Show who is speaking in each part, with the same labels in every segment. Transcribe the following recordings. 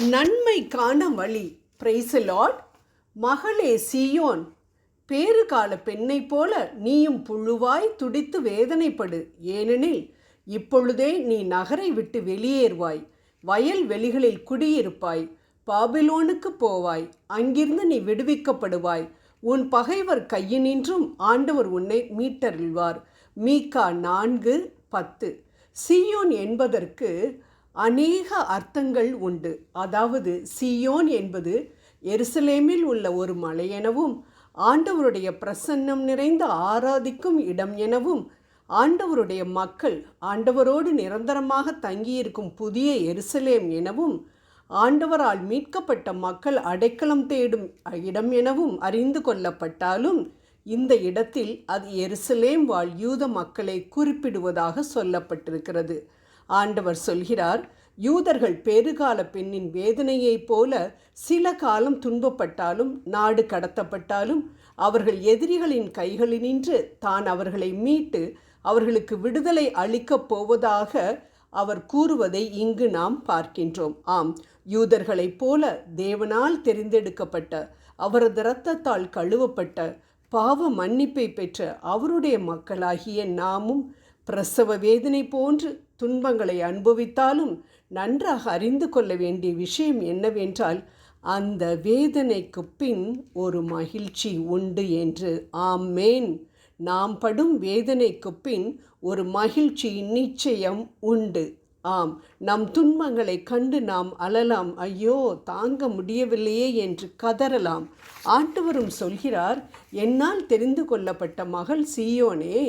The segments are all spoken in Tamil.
Speaker 1: நன்மைக்கான வழி. Praise Lord. மகளே சீயோன், பேறுகால பெண்ணை போல நீயும் புழுவாய் துடித்து வேதனைப்படு. ஏனெனில் இப்பொழுதே நீ நகரை விட்டு வெளியேறுவாய், வயல் வெளிகளில் குடியிருப்பாய், பாபிலோனுக்கு போவாய், அங்கிருந்து நீ விடுவிக்கப்படுவாய். உன் பகைவர் கையினின்றும் ஆண்டவர் உன்னை மீட்டருள்வார். மீகா 4:10. சீயோன் என்பதற்கு அநேக அர்த்தங்கள் உண்டு. அதாவது சீயோன் என்பது எருசலேமில் உள்ள ஒரு மலை எனவும், ஆண்டவருடைய பிரசன்னம் நிறைந்த ஆராதிக்கும் இடம் எனவும், ஆண்டவருடைய மக்கள் ஆண்டவரோடு நிரந்தரமாக தங்கியிருக்கும் புதிய எருசலேம் எனவும், ஆண்டவரால் மீட்கப்பட்ட மக்கள் அடைக்கலம் தேடும் இடம் எனவும் அறிந்து கொள்ளப்பட்டாலும், இந்த இடத்தில் அது எருசலேம் வாழ் யூத மக்களை குறிப்பிடுவதாக சொல்லப்பட்டிருக்கிறது. ஆண்டவர் சொல்கிறார், யூதர்கள் பேறுகால பெண்ணின் வேதனையைப் போல சில காலம் துன்பப்பட்டாலும், நாடு கடத்தப்பட்டாலும், அவர்கள் எதிரிகளின் கைகளினின்று தான் அவர்களை மீட்டு அவர்களுக்கு விடுதலை அளிக்கப் போவதாக அவர் கூறுவதை இங்கு நாம் பார்க்கின்றோம். ஆம், யூதர்களைப் போல தேவனால் தெரிந்தெடுக்கப்பட்ட, அவரது இரத்தத்தால் கழுவப்பட்ட, பாவ மன்னிப்பை பெற்ற அவருடைய மக்களாகிய நாமும் பிரசவ வேதனை போன்று துன்பங்களை அனுபவித்தாலும் நன்றாக அறிந்து கொள்ள வேண்டிய விஷயம் என்னவென்றால், அந்த வேதனைக்கு பின் ஒரு மகிழ்ச்சி உண்டு என்று. ஆமேன். நாம் படும் வேதனைக்கு பின் ஒரு மகிழ்ச்சி நிச்சயம் உண்டு. ஆம், நம் துன்பங்களை கண்டு நாம் அழலாம், ஐயோ தாங்க முடியவில்லையே என்று கதறலாம். ஆண்டவரும் சொல்கிறார், என்னால் தெரிந்து கொள்ளப்பட்ட மகள் சீயோனே,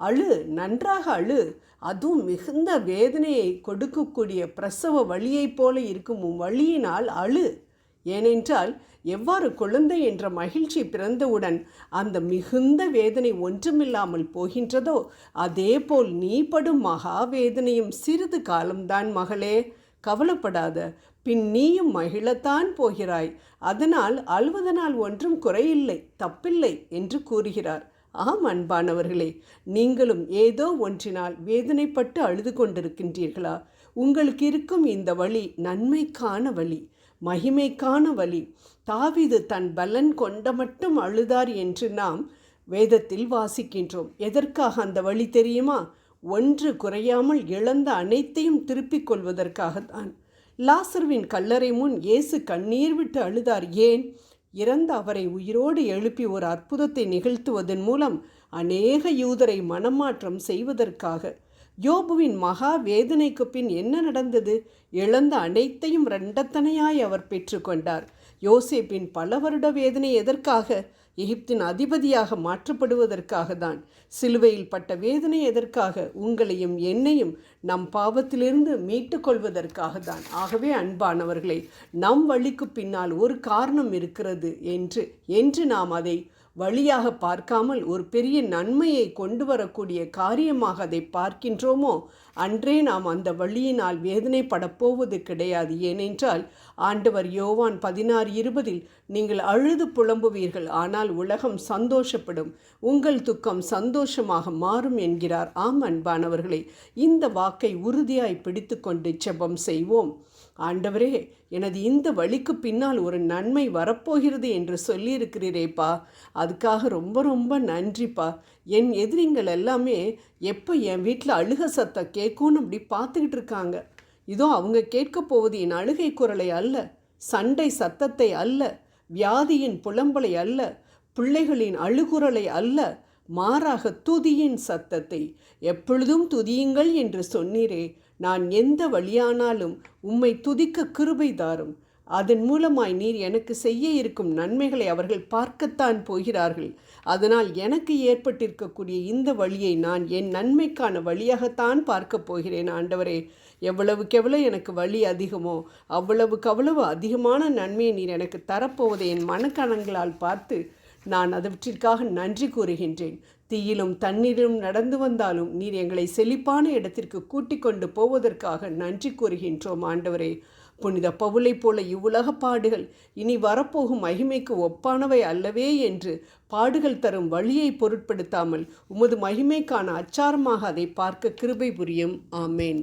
Speaker 1: அழு, நன்றாக அழு. அதுவும் மிகுந்த வேதனையை கொடுக்கக்கூடிய பிரசவ வலியைப் போல இருக்கும் வலியினால் அழு. ஏனென்றால் எவ்வாறு குழந்தை என்ற மகிழ்ச்சி பிறந்தவுடன் அந்த மிகுந்த வேதனை ஒன்றுமில்லாமல் போகின்றதோ, அதேபோல் நீ படும் மகா வேதனையும் சிறிது காலம்தான் மகளே. கவலைப்படாத, பின் நீயும் மகிழத்தான் போகிறாய். அதனால் அழுவதனால் ஒன்றும் குறையில்லை, தப்பில்லை என்று கூறுகிறார். ஆம் அன்பானவர்களே, நீங்களும் ஏதோ ஒன்றினால் வேதனைப்பட்டு அழுது கொண்டிருக்கின்றீர்களா? உங்களுக்கு இருக்கும் இந்த வழி நன்மைக்கான வழி, மகிமைக்கான வழி. தாவீது தன் பலன் கொண்ட மட்டும் அழுதார் என்று நாம் வேதத்தில் வாசிக்கின்றோம். எதற்காக அந்த வழி தெரியுமா? ஒன்று குறையாமல் இழந்த அனைத்தையும் திருப்பிக் கொள்வதற்காகத்தான். லாசருவின் கல்லறை முன் இயேசு கண்ணீர் விட்டு அழுதார். ஏன்? இறந்த அவரை உயிரோடு எழுப்பி ஒரு அற்புதத்தை நிகழ்த்துவதன் மூலம் அநேக யூதரை மனமாற்றம் செய்வதற்காக. யோபுவின் மகா வேதனைக்கு பின் என்ன நடந்தது? இழந்த அனைத்தையும் இரண்டத்தனையாய் அவர் பெற்றுக்கொண்டார். யோசேப்பின் பல வருட வேதனை எதற்காக? எகிப்தின் அதிபதியாக மாற்றப்படுவதற்காக தான். சிலுவையில் பட்ட வேதனை எதற்காக? உங்களையும் என்னையும் நம் பாவத்திலிருந்து மீட்டு கொள்வதற்காக தான். ஆகவே அன்பானவர்களே, நம் வழிக்கு பின்னால் ஒரு காரணம் இருக்கிறது என்று நாம் அதை வழியாக பார்க்காமல் ஒரு பெரிய நன்மையை கொண்டு வரக்கூடிய காரியமாக அதை பார்க்கின்றோமோ, அன்றே நாம் அந்த வழியினால் வேதனைப்படப் போவது கிடையாது. ஏனென்றால் ஆண்டவர் யோவான் 16:20 நீங்கள் அழுது புலம்புவீர்கள், ஆனால் உலகம் சந்தோஷப்படும், உங்கள் துக்கம் சந்தோஷமாக மாறும் என்கிறார். ஆம் அன்பானவர்களே, இந்த வாக்கை உறுதியாய் பிடித்து கொண்டு ஜெபம் செய்வோம். ஆண்டவரே, எனது இந்த வழிக்கு பின்னால் ஒரு நன்மை வரப்போகிறது என்று சொல்லியிருக்கிறீரேப்பா, அதுக்காக ரொம்ப ரொம்ப நன்றிப்பா. என் எதிரிங்கள் எல்லாமே எப்போ என் வீட்டில் அழுக சத்தம் கேட்கும்னு அப்படி பார்த்துக்கிட்டு இருக்காங்க. இதோ அவங்க கேட்க போவது என் அழுகை குரலை அல்ல, சண்டை சத்தத்தை அல்ல, வியாதியின் புலம்பலை அல்ல, பிள்ளைகளின் அழுகுரலை அல்ல, மாறாக துதியின் சத்தத்தை. எப்பொழுதும் துதியுங்கள் என்று சொன்னீரே, நான் எந்த வழியானாலும் உம்மை துதிக்க கிருபை தாரும். அதன் மூலமாய் நீர் எனக்கு செய்ய இருக்கும் நன்மைகளை அவர்கள் பார்க்கத்தான் போகிறார்கள். அதனால் எனக்கு ஏற்பட்டிருக்கக்கூடிய இந்த வழியை நான் என் நன்மைக்கான வழியாகத்தான் பார்க்க போகிறேன். ஆண்டவரே, எவ்வளவுக்கெவ்வளவு எனக்கு வழி அதிகமோ அவ்வளவுக்கு அதிகமான நன்மையை நீர் எனக்கு தரப்போவதை என் மனக்கணங்களால் பார்த்து நான் அதற்காக நன்றி கூறுகின்றேன். தீயிலும் தண்ணீரிலும் நடந்து வந்தாலும் நீர் எங்களை செழிப்பான இடத்திற்கு கூட்டிக் கொண்டு போவதற்காக நன்றி கூறுகின்றோம். ஆண்டவரே, புனித பவுலை போல இவ்வுலக பாடுகள் இனி வரப்போகும் மகிமைக்கு ஒப்பானவை அல்லவே என்று பாடுகள் தரும் வழியை பொருட்படுத்தாமல் உமது மகிமைக்கான அச்சாரமாக அதை பார்க்க கிருபை புரியும். ஆமேன்.